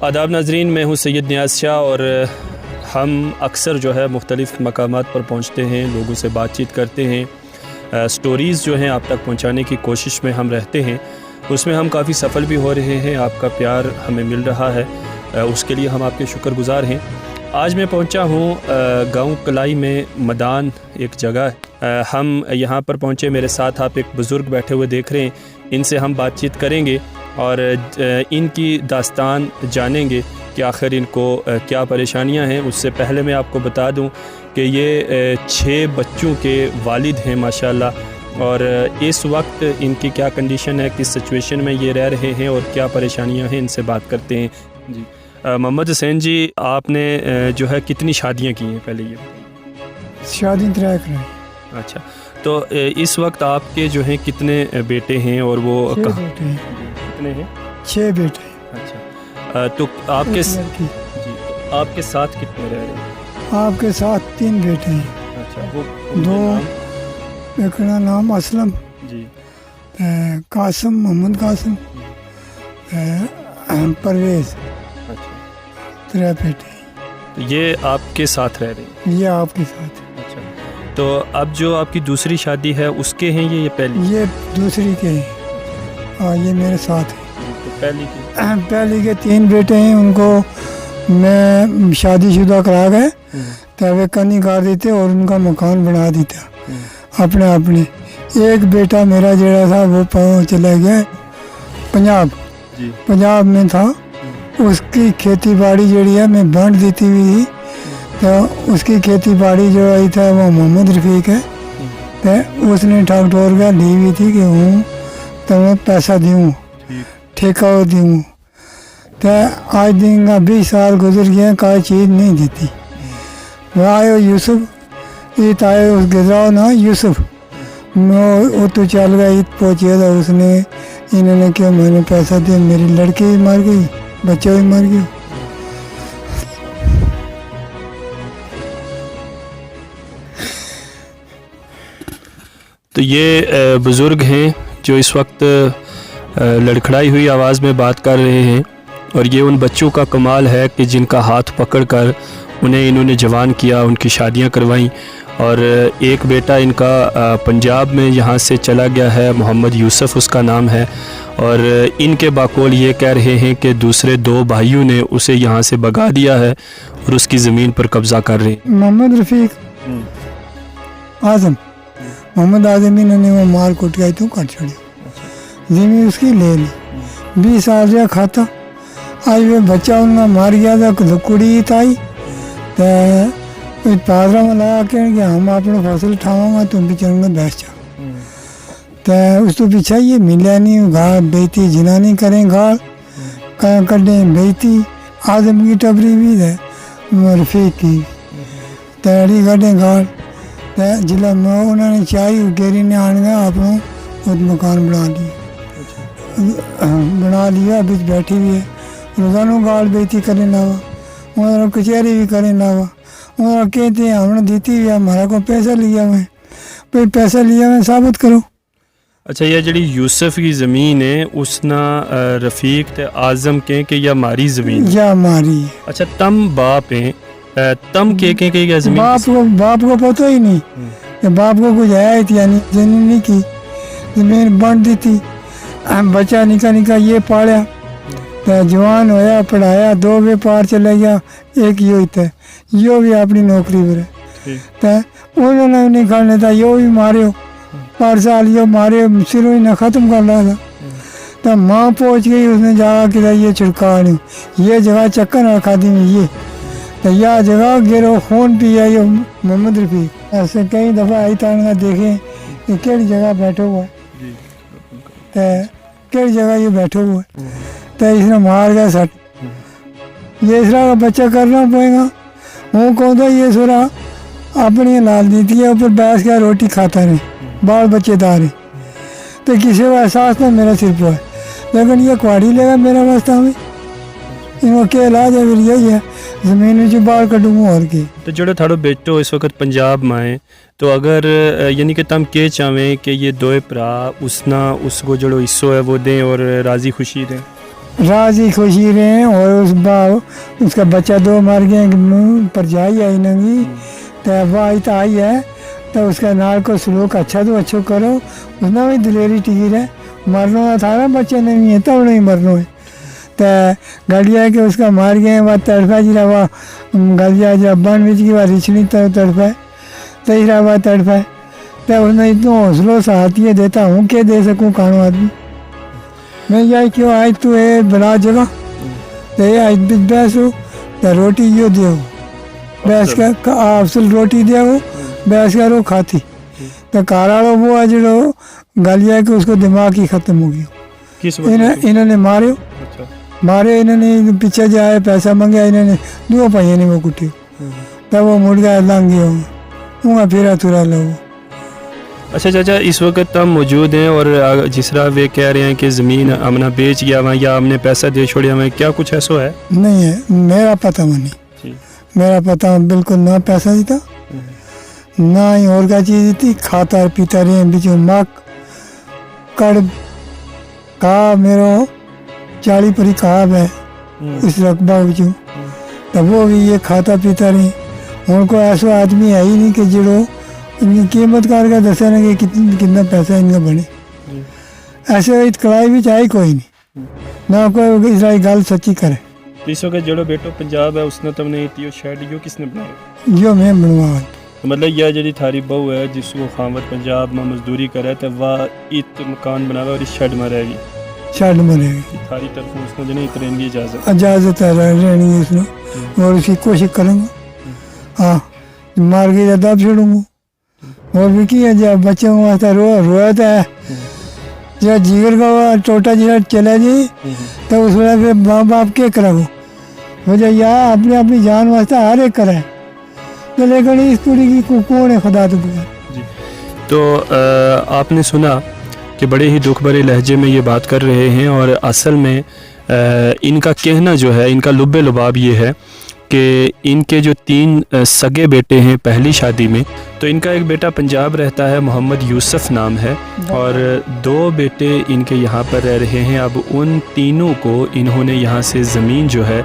آداب ناظرین، میں ہوں سید نیاز شاہ اور ہم اکثر جو ہے مختلف مقامات پر پہنچتے ہیں، لوگوں سے بات چیت کرتے ہیں، سٹوریز جو ہیں آپ تک پہنچانے کی کوشش میں ہم رہتے ہیں۔ اس میں ہم کافی سفل بھی ہو رہے ہیں، آپ کا پیار ہمیں مل رہا ہے، اس کے لیے ہم آپ کے شکر گزار ہیں۔ آج میں پہنچا ہوں گاؤں کلائی میں مدان ایک جگہ ہے، ہم یہاں پر پہنچے، میرے ساتھ آپ ایک بزرگ بیٹھے ہوئے دیکھ رہے ہیں، ان سے ہم بات چیت کریں گے اور ان کی داستان جانیں گے کہ آخر ان کو کیا پریشانیاں ہیں۔ اس سے پہلے میں آپ کو بتا دوں کہ یہ 6 بچوں کے والد ہیں ماشاءاللہ، اور اس وقت ان کی کیا کنڈیشن ہے، کس سچویشن میں یہ رہ رہے ہیں اور کیا پریشانیاں ہیں، ان سے بات کرتے ہیں۔ جی محمد حسین جی، آپ نے جو ہے کتنی شادیاں کی ہیں پہلے؟ یہ شادی 3 کریں۔ اچھا، تو اس وقت آپ کے جو ہیں کتنے بیٹے ہیں اور وہ 6 بیٹے ہیں۔ کتنے ہیں؟ 6 بیٹے ہیں۔ اچھا، تو آپ کے جی آپ کے ساتھ کتنے رہ رہے ہیں؟ آپ کے ساتھ 3 بیٹے ہیں۔ اچھا، وہ 2، ایک کا نام اسلم، جی، قاسم، محمد قاسم، پرویز، اچھا، 3 بیٹے ہیں۔ تو یہ آپ کے ساتھ رہ رہے ہیں؟ یہ آپ کے ساتھ ہے۔ اچھا، تو اب جو آپ کی دوسری شادی ہے اس کے ہیں یہ پہلی؟ یہ دوسری کے ہیں اور یہ میرے ساتھ ہے۔ تو پہلی کی؟ پہلی کے 3 بیٹے ہیں، ان کو میں شادی شدہ کرا گئے تو وہ کنی کر دیتے اور ان کا مکان بنا دیتا اپنے اپنے۔ ایک بیٹا میرا جڑا تھا وہ چلا گیا پنجاب، جی، پنجاب میں تھا، اس کی کھیتی باڑی جڑی ہے میں بانٹ دیتی ہوئی تھی، تو اس کی کھیتی باڑی جو آئی تھا وہ محمد رفیق ہے، تو اس نے ٹھاک ٹور کر لی ہوئی تھی کہ ہوں تو میں پیسہ دوں، ٹھیکہ دوں، تو آج دن کا 20 سال گزر گیا، کوئی چیز نہیں دیتی۔ وہ آئے یوسف، عید آئے اس گزراؤ نا یوسف، وہ تو چل گیا، عید پہنچے تھا، اس نے انہوں نے کیا میں نے پیسہ دیا، میری لڑکی بھی مر گئی، بچہ بھی مر گیا۔ تو یہ بزرگ ہیں جو اس وقت لڑکھڑائی ہوئی آواز میں بات کر رہے ہیں، اور یہ ان بچوں کا کمال ہے کہ جن کا ہاتھ پکڑ کر انہوں نے جوان کیا، ان کی شادیاں کروائیں، اور ایک بیٹا ان کا پنجاب میں یہاں سے چلا گیا ہے، محمد یوسف اس کا نام ہے، اور ان کے باقول یہ کہہ رہے ہیں کہ دوسرے 2 بھائیوں نے اسے یہاں سے بھگا دیا ہے اور اس کی زمین پر قبضہ کر رہے ہیں۔ محمد رفیق، اعظم، محمد اعظم، انہوں نے وہ مار کوٹ گئے تو کٹ چھوڑی، زمین اس کی لے لی، 20 سال سے کھاتا، آج وہ بچہ ان کا مار گیا تھا، کڑی تائی تو پادرا میں لگا کے کہ ہم اپنا فصل اٹھاؤں گا تم بچوں گے بیس جا، تو اس تو پیچھا یہ ملیا نہیں، گاڑ بیتی جنانی کریں، گاڑ کڈیں بیتی، اعظم کی ٹبری بھی ہے، رفیق کی تیڑی کڈیں گاڑ، جلا انہوں نے چاہی گیری نے آن گیا اپنا خود مکان بنا لیا، بچ بیٹھی ہوئی ہے، روزانہ گاڑ بیتی کرنے لاوا، انہوں کچہری بھی کرنے لاوا، انہوں کہتے ہیں ہم نے دیتی ہوئی ہمارا کو پیسہ لیا ہوئے، پھر پیسہ لیا ہوئے ثابت کرو۔ اچھا، یہ جڑی یوسف کی زمین ہے اس نا رفیق تے اعظم کے کہ یا ماری زمین؟ یا ماری۔ اچھا، تم باپ ہیں، تم کہ یا زمین؟ باپ کو پتہ ہی نہیں کہ باپ کو کچھ ہے تھی، یعنی زمین کی زمین بانٹ دی تھی، بچہ نکا یہ پاڑیا، جوان ہویا، پڑھایا، 2 بھی پار چلے گیا، ایک یہ تھا، یہ بھی اپنی نوکری پر ہے، تو انہوں نے نہیں کھانے تھا، یہ بھی مارے ہو، 5 سال یہ مارے، سروں ہی نہ ختم کر رہا تھا، تو ماں پہنچ گئی، اس نے جا کے یہ چھڑکا نہیں، یہ جگہ چکر رکھا دی میں، یہ تو یہ جگہ گرو خون پیا، یہ محمد رفیق ایسے کئی دفعہ آئی تانگا دیکھیں کہ کیڑی جگہ بیٹھے ہوا ہے، تو کیڑی جگہ یہ بیٹھے ہوا ہے، تو اس نے مار گیا سٹ، یہ اس طرح کا بچہ کرنا پڑے گا، وہ کہتا یہ سورا اپنی لال دیتی ہے، اوپر بیٹھ کے روٹی کھاتا رہے، بال بچے دار ہیں، تو کسی کو احساس نہ میرا صرف ہے، لیکن یہ کواڑی لے گا میرا واسطہ میں، ان کے علاج ہے، پھر یہی ہے زمین میں جو باہر کٹوں گا اور کی۔ تو جڑے تھاڑو بیٹو اس وقت پنجاب میں آئے، تو اگر یعنی کہ تم کے چاہیں کہ یہ 2 پرا اس کو جڑو حصہ ہے وہ دیں اور راضی خوشی دیں؟ राजी खुशी रहे। और उसका बच्चा 2 मर गए पर जाई आई नंगी तो वाह तो आई है तो उसका नाल को सलूक अच्छा तो अच्छो करो, उसने भी दिलेरी टिकी रहे। मरना था ना बच्चे ने भी है तब नहीं मरना है तो गलिया के उसका मार गए वह तड़फा जरा वह गलिया जब बन बिच की वह रिछनी तड़फा तीसरा वह तड़फा तो उसने इतना हौसलों साथी देता हूँ क्या दे सकूँ कानू आदमी। मैं यही क्यों आज तू है बड़ा जगह तो ये आज बहस हो तो रोटी यो दे बहस का अफसल रोटी दे बहस करो खाती तो काराड़ो वो आज गलिया के उसको दिमाग ही खत्म हो गया। इन्होंने मारे मारे इन्होंने पीछे जाए पैसा मांगे इन्होंने 2 पहिए नहीं वो कुटी तब वो मुड़ गया लंग गया वहाँ फिरा तुरा लो। अच्छा चाचा, इस वक्त हम मौजूद हैं और जिस तरह वे कह रहे हैं कि ज़मीन हमने बेच गया वहाँ या हमने पैसा दे छोड़िया वहाँ, क्या कुछ ऐसा है? नहीं है, मेरा पता नहीं, मेरा पता बिल्कुल ना पैसा देता ना ही और क्या चीज़ थी। खाता पीता रहे बिचू मक कड़ का मेरो 40 परी कहाब है इस रकबा बिचू तो वो भी ये खाता पीता रहे। उनको ऐसा आदमी है ही नहीं कि जो इनकी कीमत करके दसा ना कि कितना पैसा इनका बने। ऐसे कलाई भी चाहे कोई नहीं ना कोई इसराइल गल सच्ची करे। इस वक्त जो बेटो पंजाब है उसने तुमने इतियो शेड यो किसने बनाया? जो मैं बनवा मतलब यह जी थारी बहू है जिसको खामत पंजाब में मजदूरी करे तो वह इत मकान बनावे और इस शेड में रहेगी। शेड में रहेगी थारी तरफ उसने जो नहीं रहने की इजाज़त है रहनी है उसने और उसकी कोशिश करूँगा। हाँ मार के दब छोड़ूंगा और भी किया जब बच्चों को वास्ते रोया तो है जब जिगर का टोटा जरा चला जी तो उस वजह फिर माँ बाप के कराओ मुझे यार अपनी अपनी जान वास्ते हर एक कराए तो लेकिन इस कुड़ी की कौन है खुदा तो बगैर। तो आपने सुना कि बड़े ही दुख भरे लहजे में ये बात कर रहे हैं और असल में इनका कहना जो है इनका लुब्बे लुबाब ये है कि इनके जो 3 सगे बेटे हैं पहली शादी में, तो इनका एक बेटा पंजाब रहता है, मोहम्मद यूसुफ नाम है, और 2 बेटे इनके यहाँ पर रह रहे हैं। अब उन तीनों को इन्होंने यहाँ से ज़मीन जो है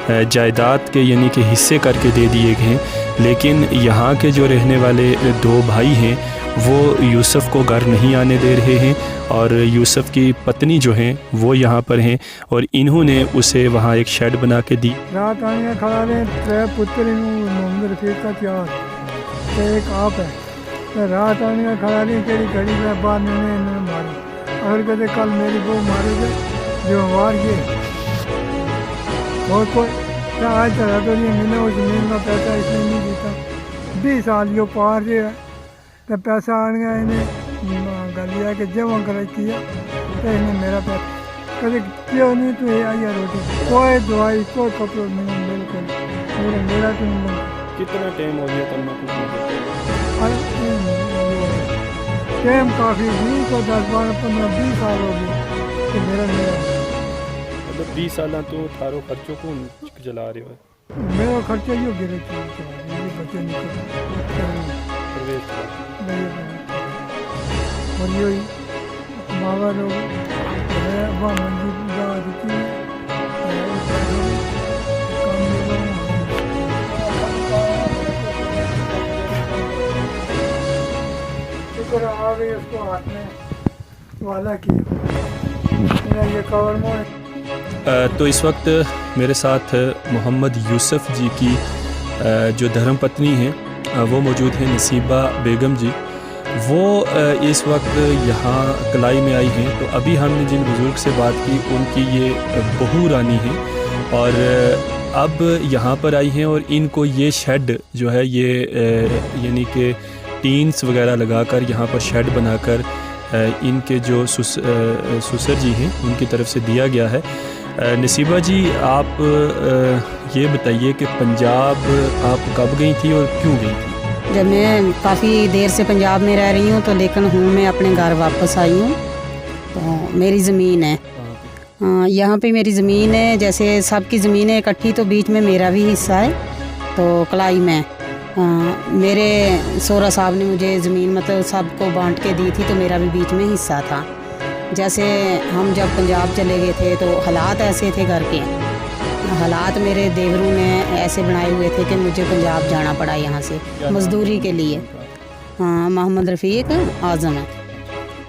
जायदाद के यानी कि हिस्से करके दे दिए गए हैं, लेकिन यहाँ के जो रहने वाले 2 भाई हैं वो यूसुफ को घर नहीं आने दे रहे हैं और यूसुफ की पत्नी जो हैं वो यहाँ पर हैं और इन्होंने उसे वहाँ एक शेड बना के दी। रात आने खड़ा रहे 3 पुत्र मोहम्मद रफीक का 4 एक आप है तो रात आने का खड़ा रही तेरी घड़ी में बाद इन्होंने मारे अगर कहते कल मेरी बहू मारेगा जो मार के और कोई आज तरह तो नहीं मिला उस ज़मीन का पैसा इसने नहीं देता 20 साल जो पार जो है तो पैसा आने गया इन्हें गलिया के जमा कर किया तो इन्हें मेरा पैसा कभी क्यों नहीं तो ये आई रोटी कोई दवाई कोई कपड़े नहीं बिल्कुल मेरा तो नहीं। कितना टाइम हो गया तब टाइम काफ़ी नहीं तो 10 12 15 20 साल हो गए कि मेरा मतलब 20 साल तो थारो खर्चों को जला रहे हो? मेरा खर्चा यो गिरे बच्चे निकल और यही बाबा लोग शुक्र आ गई उसको हाथ में वाला किया ये कवर में। तो इस वक्त मेरे साथ मोहम्मद यूसुफ जी की जो धर्मपत्नी हैं वो मौजूद हैं, नसीबा बेगम जी। वो इस वक्त यहाँ कलाई में आई हैं। तो अभी हमने जिन बुज़ुर्ग से बात की उनकी ये बहू रानी हैं और अब यहाँ पर आई हैं और इनको ये शेड जो है ये यानी कि टीन्स वगैरह लगाकर यहाँ पर शेड बनाकर इनके जो ससुर जी हैं उनकी तरफ से दिया गया है। नसीबा जी, आप ये बताइए कि पंजाब आप कब गई थी और क्यों गई थी? जब मैं काफ़ी देर से पंजाब में रह रही हूँ तो लेकिन हूँ मैं अपने घर वापस आई हूँ। तो मेरी ज़मीन है यहाँ पे मेरी ज़मीन है, जैसे सबकी ज़मीन है इकट्ठी तो बीच में मेरा भी हिस्सा है। तो कलाई में मेरे सोहरा साहब ने मुझे ज़मीन मतलब सबको बांट के दी थी तो मेरा भी बीच में हिस्सा था। जैसे हम जब पंजाब चले गए थे तो हालात ऐसे थे घर के, हालात मेरे देवरों ने ऐसे बनाए हुए थे कि मुझे पंजाब जाना पड़ा यहाँ से मज़दूरी के लिए। हाँ, मोहम्मद रफ़ीक आज़म है।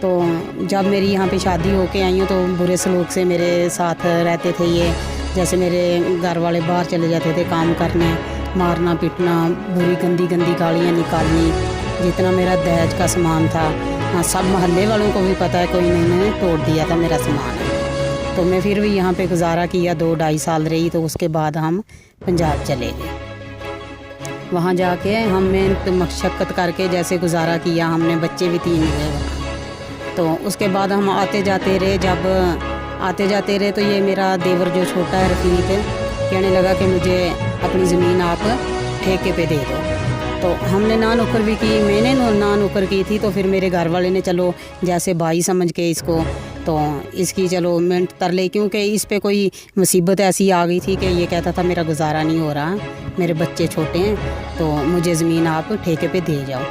तो जब मेरी यहाँ पे शादी होके आई हूँ तो बुरे सलूक से मेरे साथ रहते थे ये, जैसे मेरे घर वाले बाहर चले जाते थे काम करने, मारना पीटना, बुरी गंदी गंदी गालियाँ निकालनी, जितना मेरा दहेज का सामान था। हाँ, सब मोहल्ले वालों को भी पता है, कोई नहीं तोड़ दिया था मेरा सामान। तो मैं फिर भी यहाँ पे गुजारा किया, 2-2.5 साल रही। तो उसके बाद हम पंजाब चले गए। वहाँ जाके हमने मशक्क़त करके जैसे गुजारा किया, हमने बच्चे भी 3 हुए वहाँ। तो उसके बाद हम आते जाते रहे। जब आते जाते रहे तो ये मेरा देवर जो छोटा है रफ़ीक, कहने लगा कि मुझे अपनी ज़मीन आप ठेके पे दे दो। तो हमने ना नुक्कर भी की, मैंने ना नुक्कर की थी। तो फिर मेरे घर वाले ने चलो जैसे भाई समझ के इसको, तो इसकी चलो मिनट तर ले, क्योंकि इस पे कोई मुसीबत ऐसी आ गई थी कि ये कहता था मेरा गुजारा नहीं हो रहा, मेरे बच्चे छोटे हैं, तो मुझे ज़मीन आप ठेके पे दे जाओ।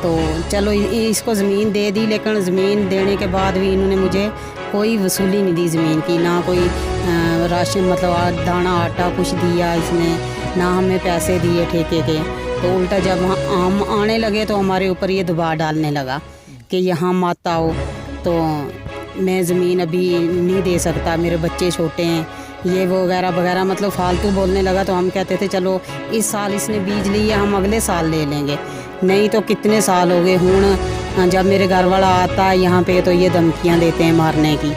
तो चलो इसको ज़मीन दे दी, लेकिन ज़मीन देने के बाद भी इन्होंने मुझे कोई वसूली नहीं दी ज़मीन की, ना कोई राशन मतलब दाना आटा कुछ दिया इसने, ना हमें पैसे दिए ठेके के। तो उल्टा जब हम आने लगे तो हमारे ऊपर ये दबाव डालने लगा कि यहाँ मत आओ, तो मैं ज़मीन अभी नहीं दे सकता, मेरे बच्चे छोटे हैं, ये वो वगैरह वगैरह, मतलब फालतू बोलने लगा। तो हम कहते थे चलो इस साल इसने बीज लिया, हम अगले साल ले लेंगे, नहीं तो कितने साल हो गए हूँ। जब मेरे घर वाला आता है यहाँ पे तो ये धमकियाँ देते हैं मारने की।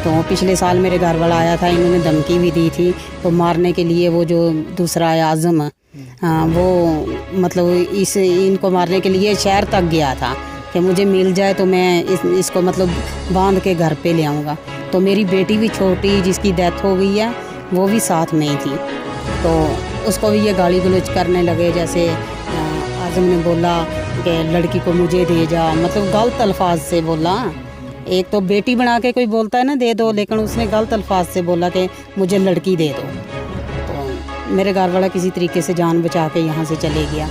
तो पिछले साल मेरे घर वाला आया था, इन्होंने धमकी भी दी थी, तो मारने के लिए वो जो दूसरा है आज़म, वो मतलब इनको मारने के लिए शहर तक गया था कि मुझे मिल जाए तो मैं इसको मतलब बांध के घर पे ले आऊँगा। तो मेरी बेटी भी छोटी जिसकी डेथ हो गई है वो भी साथ में ही थी। तो उसको भी ये गाली गलौज करने लगे, जैसे आज़म ने बोला कि लड़की को मुझे दे जा, मतलब गलत अल्फाज से बोला। एक तो बेटी बना के कोई बोलता है ना दे दो, लेकिन उसने गलत अल्फाज से बोला कि मुझे लड़की दे दो। तो मेरे घर वाला किसी तरीके से जान बचा के यहाँ से चले गया।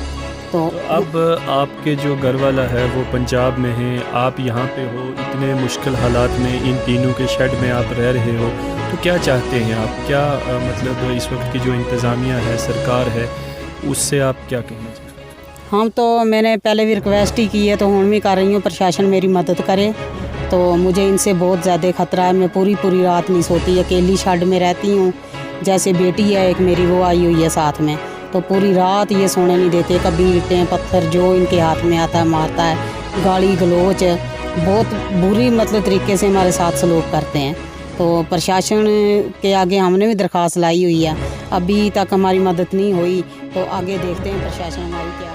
तो अब आपके जो घर वाला है वो पंजाब में है, आप यहाँ पे हो, इतने मुश्किल हालात में इन तीनों के शेड में आप रह रहे हो, तो क्या चाहते हैं आप? क्या मतलब इस वक्त की जो इंतज़ामिया है, सरकार है, उससे आप क्या कहना चाहते हैं? हम तो मैंने पहले भी रिक्वेस्ट ही की है, तो हुण भी कर रही हूँ, प्रशासन मेरी मदद करे। तो मुझे इनसे बहुत ज़्यादा ख़तरा है, मैं पूरी रात नहीं सोती, अकेली शेड में रहती हूँ। जैसे बेटी है एक मेरी, वो आई हुई है साथ में, तो पूरी रात ये सोने नहीं देते, कभी ईंटें पत्थर जो इनके हाथ में आता है मारता है, गाली गलौच बहुत बुरी मतलब तरीके से हमारे साथ सलूक करते हैं। तो प्रशासन के आगे हमने भी दरख्वास्त लाई हुई है, अभी तक हमारी मदद नहीं हुई। तो आगे देखते हैं प्रशासन हमारी क्या